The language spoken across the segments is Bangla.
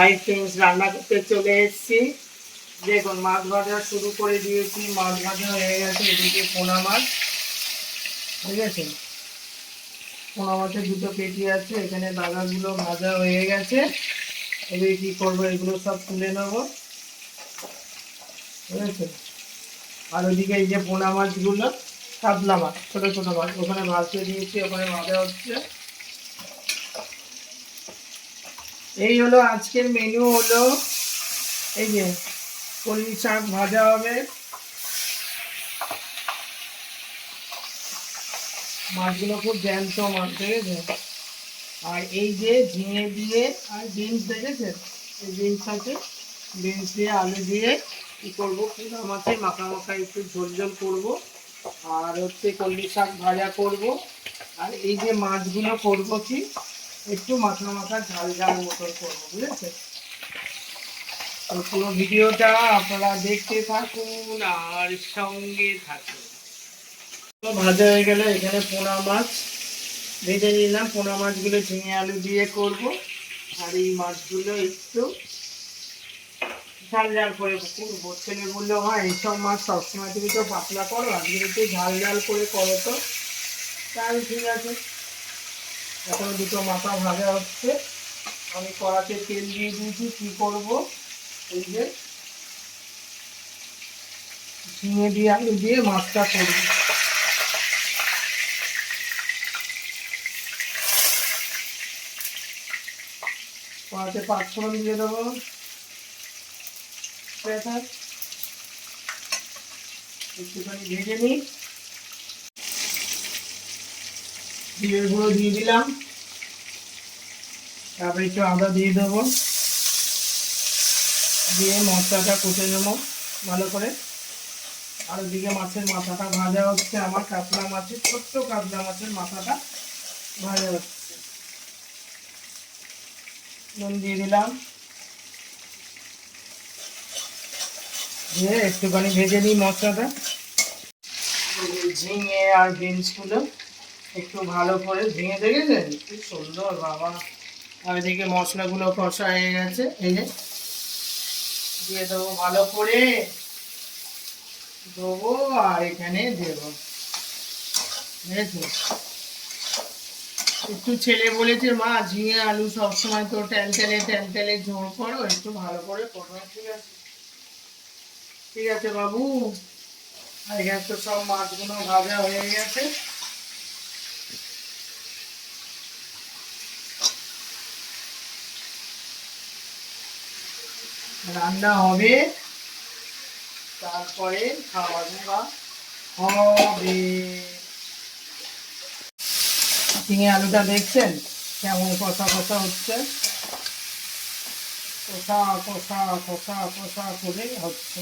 হাই ফ্রেন্ডস, রান্না করতে চলে এসেছি। দেখুন মাছ ভাজা শুরু করে দিয়েছি। মাছ ভাজা হয়ে গেছে। এদিকে পোনা মাছ, ঠিক আছে, পোনা মাছের দুটো পেটি আছে। এখানে দাগাগুলো ভাজা হয়ে গেছে। এবার কি করবো, এগুলো সব তুলে নেবো, ঠিক আছে। আর ওইদিকে এই যে পোনা মাছগুলো, কাতলা মাছ, ছোট ছোট মাছ, ওখানে ভাজতে দিয়েছি, ওখানে ভাজা হচ্ছে। এই হলো আজকের মেনু, হলো এই যে কলমি শাক ভাজা হবে, মাছগুলো খুব জ্যান্ত মাছ, ঠিক আছে। আর এই যে ঝিঙে দিয়ে আর বিনস দেখেছেন, এই বিনস আছে, বিনস দিয়ে আলু দিয়ে কি করবো, পোনা মাছের মাখা মাখা একটু ঝোল ঝোল করবো। আর হচ্ছে কলমি শাক ভাজা করব। আর এই যে মাছগুলো করবো কি একটু মাখা মাখা ঝাল ঝাল মতন করবো, বুঝেছেন। তো পুরো ভিডিওটা আপনারা দেখতে থাকুন আর সঙ্গে থাকুন। ভাজা হয়ে গেলে এখানে পোনা মাছ ভেজে নিলাম। পোনা মাছগুলো ঝিঙে আলু দিয়ে করব। আর এই মাছগুলো একটু ঝাল ঝাল করে করবো। ছেলে বললো, হয় এইসব মাছ সবসময় তুমি তো পাতলা করো, আজকে একটু ঝাল ঝাল করে করো তো। তাই ঠিক আছে। এখন দুটো মাথা ভাজা হচ্ছে। আমি কড়াতে তেল দিয়ে দিয়েছি। কি করব, এই যে ঝিঙে দিয়ে আলু দিয়ে মাছটা করব। কড়াতে পাঁচফোড়ন দিয়ে দেবো, একটুখানি ভেজে নিই। জিরের গুঁড়ো দিয়ে দিলাম, তারপরে একটু আদা দিয়ে দেবো, দিয়ে মশলাটা কষে নেবো ভালো করে। আর ওদিকে মাছের মাথাটা ভাজা হচ্ছে, আমার কাতলা মাছের, ছোট্ট কাতলা মাছের মাথাটা ভাজা হচ্ছে। নুন দিয়ে দিলাম, দিয়ে একটুখানি ভেজে নিই মশলাটা। ঝিঙে আর বিনসগুলো একটু ভালো করে, ঝিঙে দেখেছেন কি সুন্দর বাবা। আর এদিকে মশলাগুলো কষা হয়ে গেছে, এই যে দিয়ে দেবো ভালো করে, দেবো আর এখানে দেবো, বুঝেছো। একটু ছেলে বলেছে, মা ঝিঙে আলু সবসময় তো ট্যালটেলে ঝোল করো, একটু ভালো করে করো। ঠিক আছে, ঠিক আছে বাবু। আর এখানে তো সব মাছগুলো ভাজা হয়ে গেছে। রান্না হবে, তারপরে খাওয়া দাওয়া হবে। ঝিঙে আলুটা দেখছেন কেমন কষা কষা হচ্ছে, কষা কষা কষা কষা করে হচ্ছে।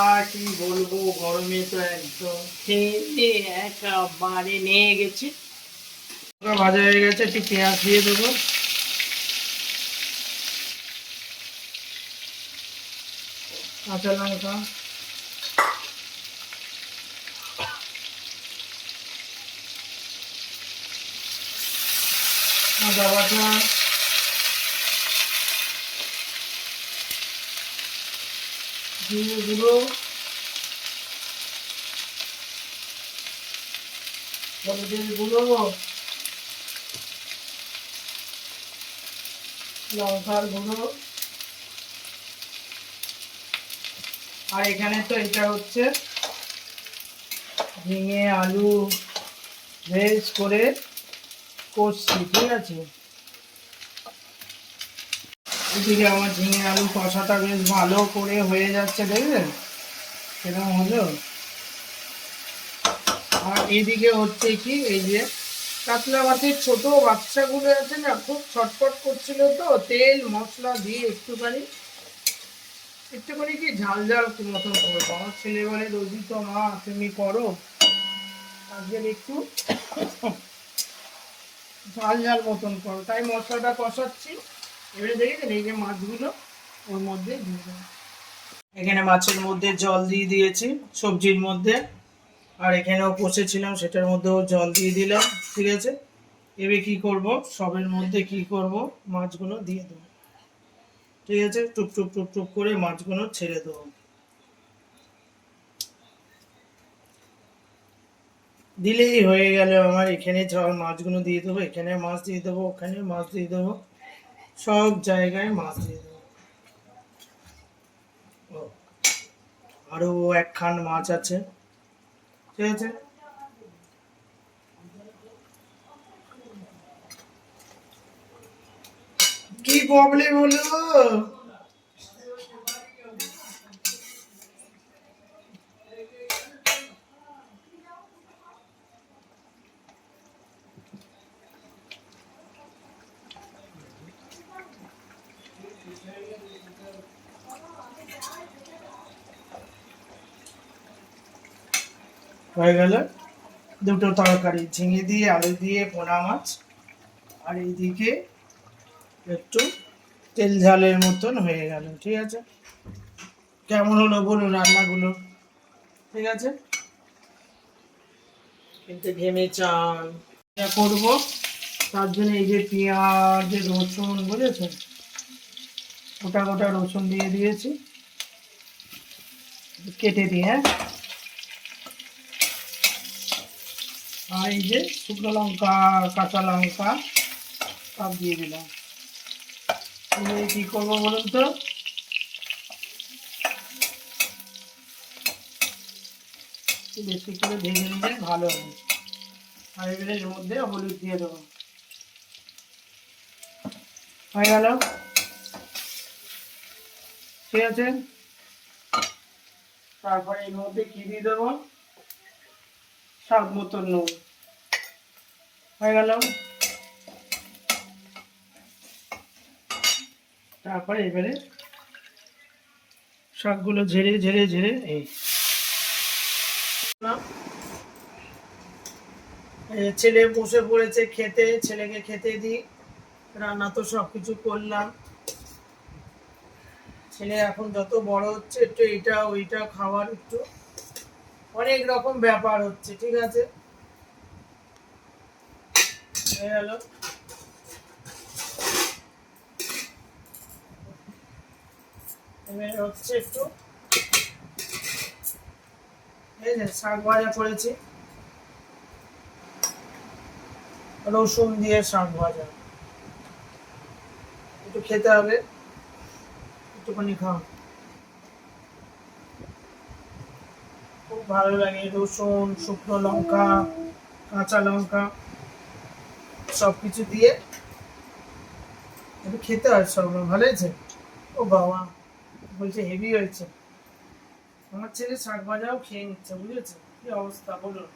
আর কি বলবো, গরমে তো একদম খেয়ে একেবারে নিয়ে গেছি। ভাজা হয়ে গেছে, একটু পেঁয়াজ দিয়ে দেবো, কাঁচা লঙ্কা, আদা বাটা, জিরে গুঁড়ো, হলুদের গুঁড়ো, লঙ্কার গুঁড়ো। আর এখানে তো এটা হচ্ছে ঝিঙে আলু ভেজ করে করছি, ঠিক আছে। এদিকে আমার ঝিঙে আলু কষাটা বেশ ভালো করে হয়ে যাচ্ছে, দেখবেন সেরকম হলো। আর এদিকে হচ্ছে কি, এই যে কাতলা মাছের ছোট বাচ্চাগুলো আছে না, খুব ছটফট করছিল, তো তেল মশলা দিয়ে একটুখানি একটুখানি কি ঝাল ঝাল মতন করবো। আমার ছেলে বলে, রোজই তো মা তুমি করো, আজকে একটু ঝাল ঝাল মতন করো, তাই মশলাটা কষাচ্ছি। এবারে দেখেছেন এই যে মাছগুলো ওর মধ্যে দিয়ে দেবো। এখানে মাছের মধ্যে জল দিয়ে দিয়েছি, সবজির মধ্যে আর এখানেও কষেছিলাম, সেটার মধ্যেও জল দিয়ে দিলাম। ঠিক আছে, এবার কি করব, সবের মধ্যে কি করব, মাছগুলো দিয়ে দেবো। ঠিক আছে, টুপ টুপ টুপ টুপ করে মাছগুলো ছেড়ে দেবো। দিলেই হয়ে গেল আমার। এখানে মাছগুলো দিয়ে দেবো, এখানে মাছ দিয়ে দেবো, ওখানে মাছ দিয়ে দেবো, সব জায়গায় মাছ দিয়ে দেবো। ও, আরো একখান মাছ আছে। ঠিক আছে, কি প্রবলেম হলো? হয়ে গেল দুটো তরকারি, ঝিঙে দিয়ে আলু দিয়ে পোনা মাছ, আর এইদিকে একটু তেল ঝালের মতন হয়ে গেল। ঠিক আছে, কেমন হলো বলুন রান্নাগুলো? ঠিক আছে, কিন্তু ঘেমে চান করবো, তার জন্য এই যে পেঁয়াজ রসুন বুঝেছেন, গোটা গোটা রসুন দিয়ে দিয়েছি কেটে দিয়ে, হ্যাঁ। আর এই যে শুকনো লঙ্কা, কাঁচা লঙ্কা সব দিয়ে দিলাম। কি করবো বলুন তো, বেশি করে ভেজে নিলে ভালো হবে। আর এবারে এর মধ্যে হলুদ দিয়ে দেবো। হয়ে গেল। ঠিক আছে, তারপরে এর মধ্যে কি দিয়ে দেবো, স্বাদ মতো নুন। হয়ে গেল। তারপরে এবারে শাকগুলো ঝেড়ে ঝেড়ে ঝেড়ে এই ছেলে বসে পড়েছে খেতে, ছেলেকে খেতে দিই। রান্না তো সব কিছু করলাম। ছেলে এখন যত বড় হচ্ছে একটু এইটা ওইটা খাওয়ার একটু অনেক রকম ব্যাপার হচ্ছে। ঠিক আছে, হয়ে গেল। এবার হচ্ছে একটু এই যে শাক ভাজা করেছি, রসুন দিয়ে শাক ভাজা, একটু খেতে হবে, একটুখানি খাও, খুব ভালো লাগে। রসুন, শুকনো লঙ্কা, কাঁচা লঙ্কা সব কিছু দিয়ে একটু খেতে হয়, সব ভালো হয়েছে। ও বাবা, বলছে হেভি হয়েছে। আমার ছেলে শাক ভাজাও খেয়ে নিচ্ছে, বুঝেছে কি অবস্থা বলুন।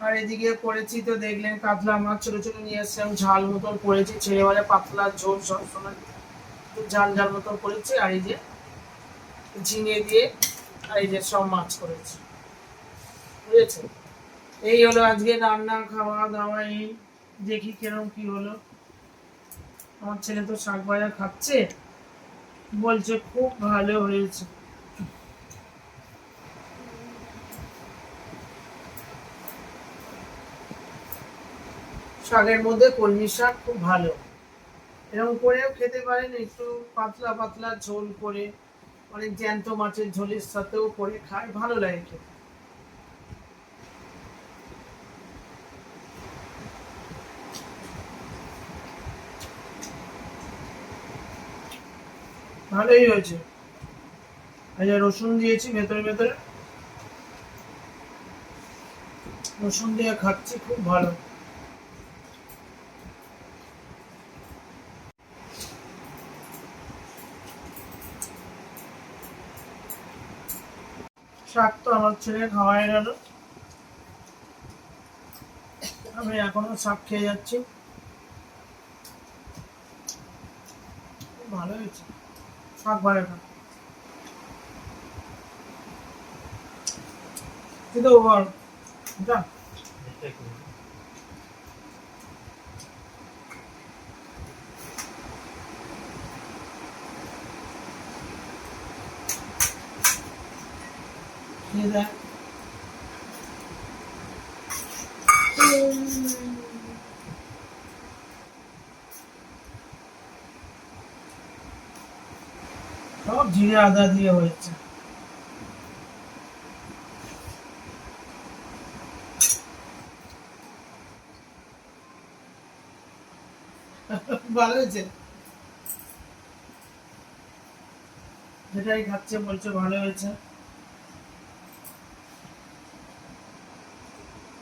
আর এদিকে করেছি তো দেখলেন, কাতলা মাছ ছোট ছোট নিয়ে এসেছিলাম, ঝাল মতন করেছি, ছেলে বলে পাতলা ঝোল সবসময় ঝাল ঝাল মতন করেছি। আর এই যে ঝিঙে দিয়ে আর এই যে সব মাছ করেছি, বুঝেছে। এই হলো আজকে রান্না, খাওয়া দাওয়া। এই দেখি কিরম কি হলো। আমার ছেলে তো শাক ভাজা খাচ্ছে, বলছে খুব ভালো হয়েছে। শাকের মধ্যে কলমি শাক খুব ভালো, এরকম করেও খেতে পারেন, একটু পাতলা পাতলা ঝোল করে, অনেক জ্যান্ত মাছের ঝোলের সাথেও করে খায়, ভালো লাগে খেতে। ভালোই হয়েছে। এই যে রসুন দিয়েছি ভেতরে ভেতরে, রসুন দিয়ে খাচ্ছি, খুব ভালো। শাক তো আমার ছেলে খাওয়াই গেল, আমি এখনো শাক খেয়ে যাচ্ছি। খুব ভালো হয়েছে শাক ভাজাটা, কিন্তু বল যা খেয়ে দেয়। সব জিরে আদা দিয়ে হয়েছে। ভালো হয়েছে, যেটাই খাচ্ছে বলছে ভালো হয়েছে।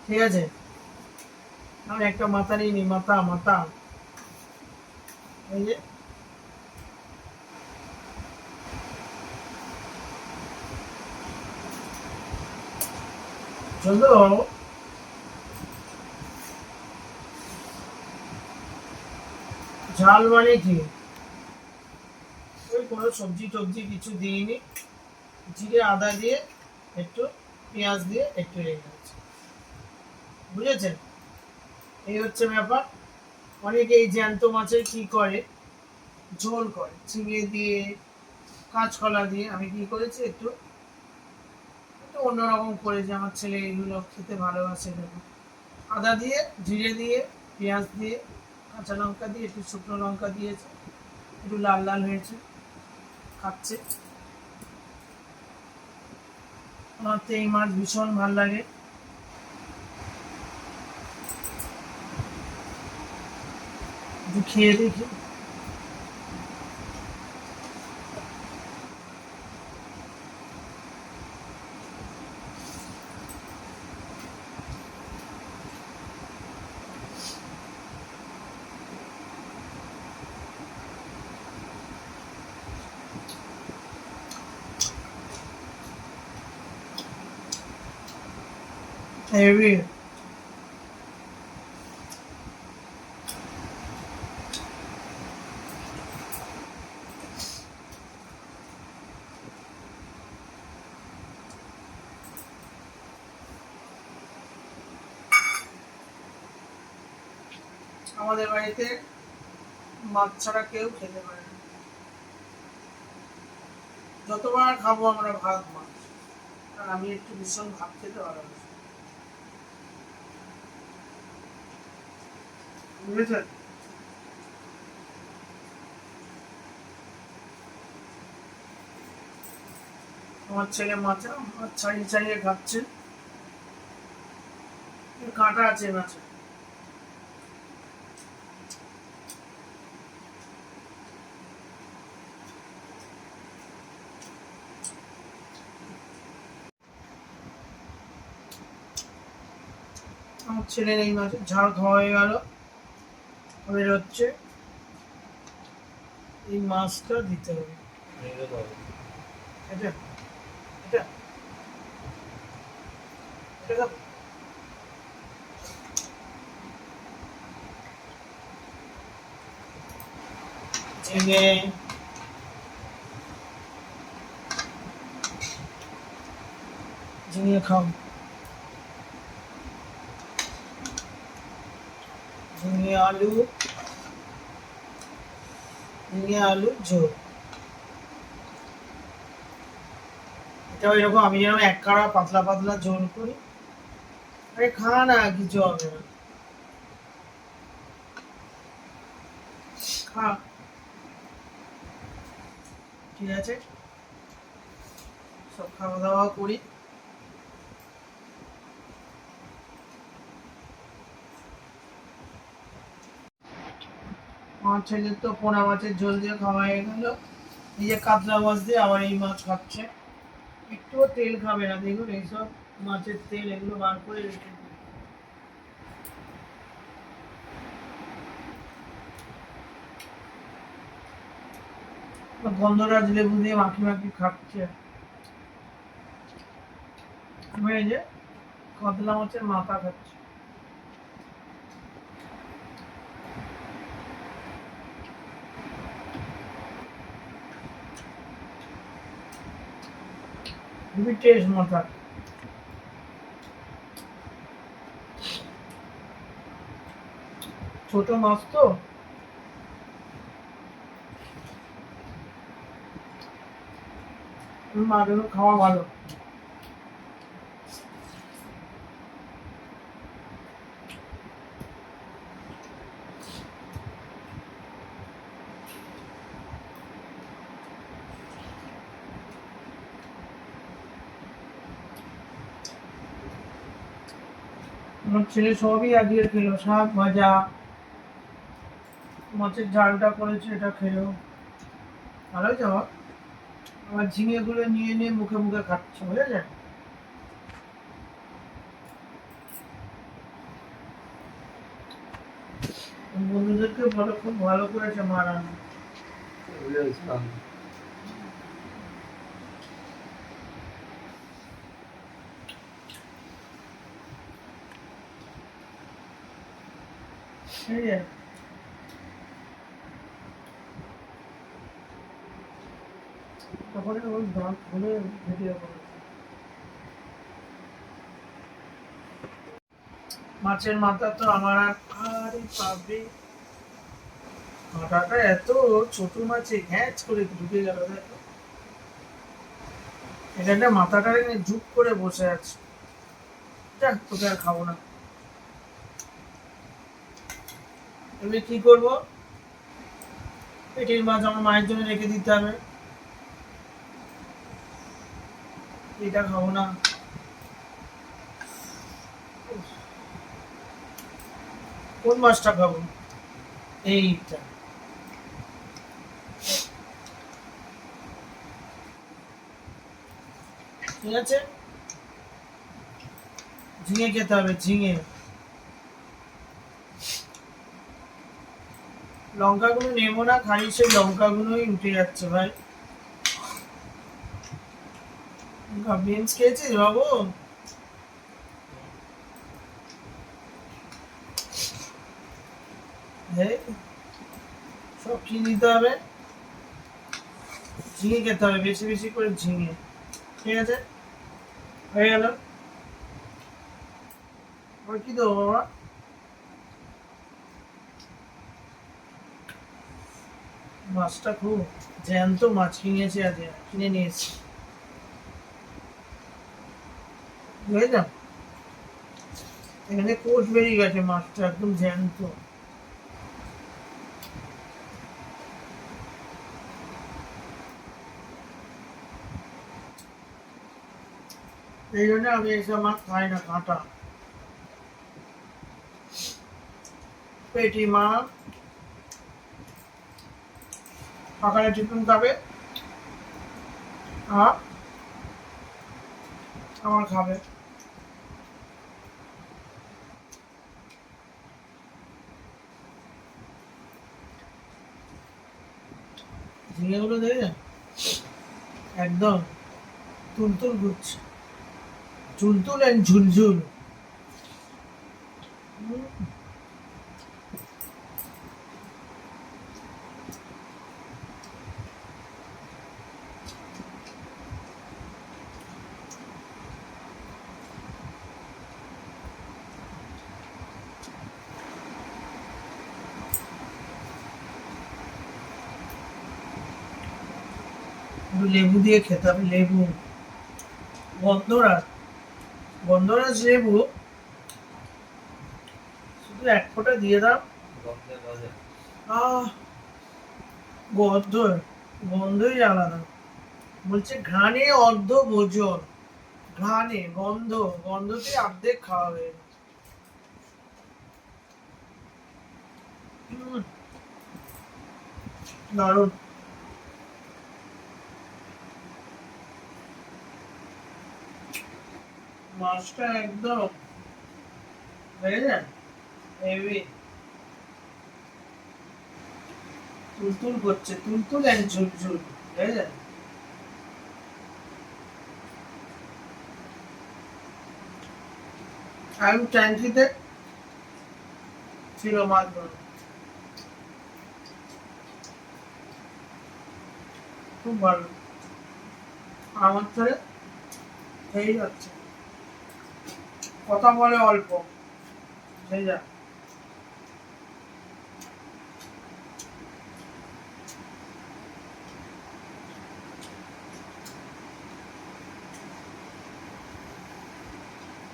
ঠিক আছে, আমি একটা মাথা নিয়ে নি, মাথা মাথা এই যে চলো। ঝাল মানে কি, ওই কোনো সবজি টবজি কিছু দিইনি, জিরে আদা দিয়ে একটু পেঁয়াজ দিয়ে একটু রেখে দিচ্ছি, বুঝেছেন? এই হচ্ছে ব্যাপার। অনেকে এই জ্যান্ত মাছের কি করে, ঝোল করে ঝিঙে দিয়ে, কাঁচকলা দিয়ে। আমি কি করেছি, একটু একটু অন্যরকম করেছি, আমার ছেলে এগুলো খেতে ভালোবাসে দেখুন। আদা দিয়ে, জিরে দিয়ে, পেঁয়াজ দিয়ে, কাঁচা লঙ্কা দিয়ে, একটু শুকনো লঙ্কা দিয়েছে, একটু লাল লাল হয়েছে, খাচ্ছে। আমার তো এই মাছ ভীষণ ভালো লাগে। একটু খেয়ে দেখি। হেভি। আমাদের বাড়িতে মাছ ছাড়া কেউ খেতে পারে না। যতবার খাবো আমরা ভাত মাছ, আর আমি একটু ভীষণ ভাত খেতে ভালোবাসি, বুঝেছেন? আমার ছেলে মাছ মাছ ছাড়িয়ে ছাড়িয়ে খাচ্ছে, কাঁটা আছে মাছে। আমার ছেলের এই মাছের ঝাল খাওয়া হয়ে গেল, এবার হচ্ছে এই মাছটা দিতে হবে। এটা এটা এটা ঝিঙে, ঝিঙে খাও, ঝিঙে আলু, ঝিঙে আলু ঝোল। এটা এরকম আমি যেন এক কাড়া পাতলা পাতলা ঝোল করি। আরে খা না, কিছু হবে না, খা। ঠিক আছে, সব খাওয়া দাওয়া করি। আমার ছেলের তো পোনা মাছের ঝোল দিয়ে খাওয়া হয়ে গেল। এই যে কাতলা মাছ দিয়ে আবার এই মাছ খাচ্ছে, একটুও তেল খাবে না, দেখুন এইসব মাছের তেল এগুলো বার করে রেখে দিই। গন্ধরাজ লেবু দিয়ে মাখি মাখি খাচ্ছে। আমি এই যে কাতলা মাছের মাথা খাচ্ছি। খুবই টেস্ট মাথা, ছোট মাছ তো, মাছগুলো খাওয়া ভালো। আমার ছেলে সবই আজকে খেলো, শাক ভাজা, মাছের ঝালটা করেছে এটা খেলো, ভালো যাওয়া। আবার ঝিঙে গুলো নিয়ে নিয়ে মুখে মুখে খাচ্ছে, বুঝেছে? বন্ধুদেরকে ভালো, খুব ভালো করেছে মা রান্না। ঠিক আছে, তখন ওর দাঁত খুলে ভিডিও করেছে। মাছের মাথা তো আমার আরে পাবে, মাথাটা এত ছোট মাছে ঘ্যাচ করে ঢুকে গেল, দেখো এখানটা মাথাটা নিয়ে ঝুপ করে বসে আছে। যাক, তোকে আর খাবো না। এবার কি করবো, পেটির মাছ আমার মায়ের জন্য রেখে দিতে হবে, এটা খাবো না। কোন মাছটা খাবো? এইটা। ঠিক আছে, ঝিঙে খেতে হবে, ঝিঙে। লঙ্কাগুলো নেবো না, খালি সেই লঙ্কাগুলোই উঠে যাচ্ছে ভাই। বিনস খেয়েছিস বাবু? সব কি নিতে হবে, ঝিঙে খেতে হবে, বেশি বেশি করে ঝিঙে। ঠিক আছে, হয়ে গেল। আর কি দেবো বাবা? মাছটা খুব জ্যান্ত মাছ কিনেছি, আজকে কিনে নিয়েছি, বুঝলাম। এখানে কোষ বেরিয়ে গেছে, মাছটা একদম জ্যান্ত। এই জন্য আমি এইসব মাছ খাই না, কাঁটা। পেটি মাছ সকালে টিফিন খাবে আর আমার খাবে। ঝিঙেগুলো দেখে একদম তুলতুল ঘুরছে, তুলতুল অ্যান্ড ঝুলঝুল। লেবু দিয়ে খেতে হবে, লেবু, গন্ধরাজ, গন্ধরাজ লেবু, শুধু এক ফোঁটা দিয়ে দাও। আহ, গন্ধ, গন্ধই আলাদা। বলছে ঘ্রাণে অর্ধ ভোজন, ঘ্রাণে, গন্ধ, গন্ধতে অর্ধেক খাওয়া হয়ে গেছে। দারুণ। মাছটা একদম হয়ে যায় হেভি, তুলতুল করছে, তুলতুল অ্যান্ড ঝুলঝুল, হয়ে যায়। আমি ট্যাঙ্কিতে ছিল মাছগুলো, খুব ভালো, আমার ছেলে এই যাচ্ছে, কথা বলে অল্প, সেই যা।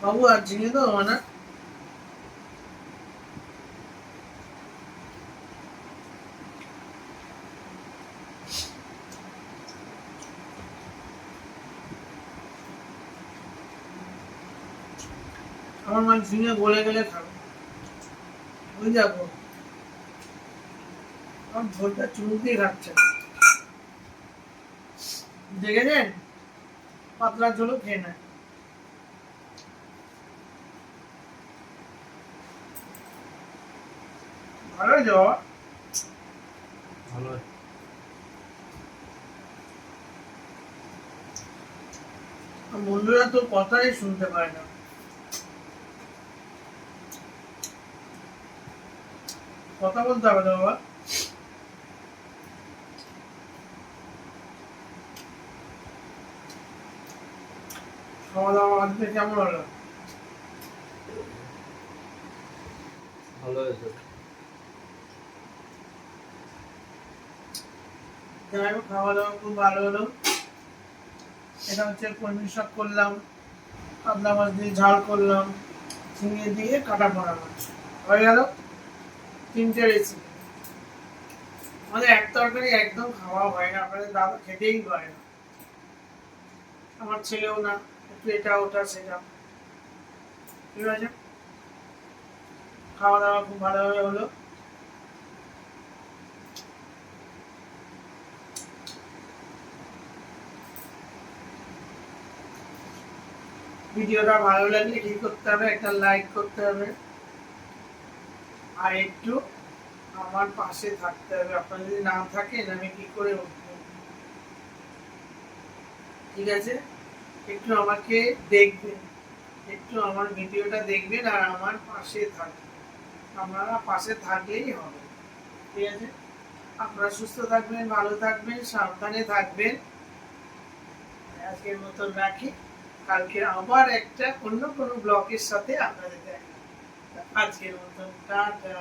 বাবু আর ঝিঙে তো মানে আমার মাছ ঝিঙে গলে গেলে খাবে, বুঝে যাবো। আমার ঝোলটা চুমুতেই খাচ্ছে, দেখেছেন? পাতলা ঝোলও খেয়ে নেয়। ভালো যাওয়া ভালো। বন্ধুরা তো কথাই শুনতে পায় না, কথা বলতে হবে না বাবা। খাওয়া দাওয়া আজকে কেমন হলো? ভালো হয়েছে। যাই হোক, খাওয়া দাওয়া খুব ভালো হলো। এটা হচ্ছে কলমি শাক করলাম, কাতলা মাছ দিয়ে ঝাল করলাম, ঝিঙে দিয়ে কাটা পোড়া মাছ, হয়ে গেল 3টে রেসিপি। আমাদের এক তরকারি একদম খাওয়া হয় না, আপনাদের দাদা খেতেই পারে না, আমার ছেলেও না, একটু এটা ওটা সেটা। ঠিক আছে, খাওয়া দাওয়া খুব ভালোভাবে হলো। ভিডিওটা ভালো লাগলে কি করতে হবে, একটা লাইক করতে হবে, আর একটু আমার পাশে থাকতে হবে। আপনারা যদি না থাকেন আমি কি করে উঠবো? ঠিক আছে, একটু আমাকে দেখবেন, একটু আমার ভিডিওটা দেখবেন আর আমার পাশে থাকবেন। আপনারা পাশে থাকলেই হবে। ঠিক আছে, আপনারা সুস্থ থাকবেন, ভালো থাকবেন, সাবধানে থাকবেন। আজকের মতন রাখি, কালকে আবার একটা অন্য কোনো ব্লগের সাথে আপনাদের দেখা। আজকের মতন টাটা।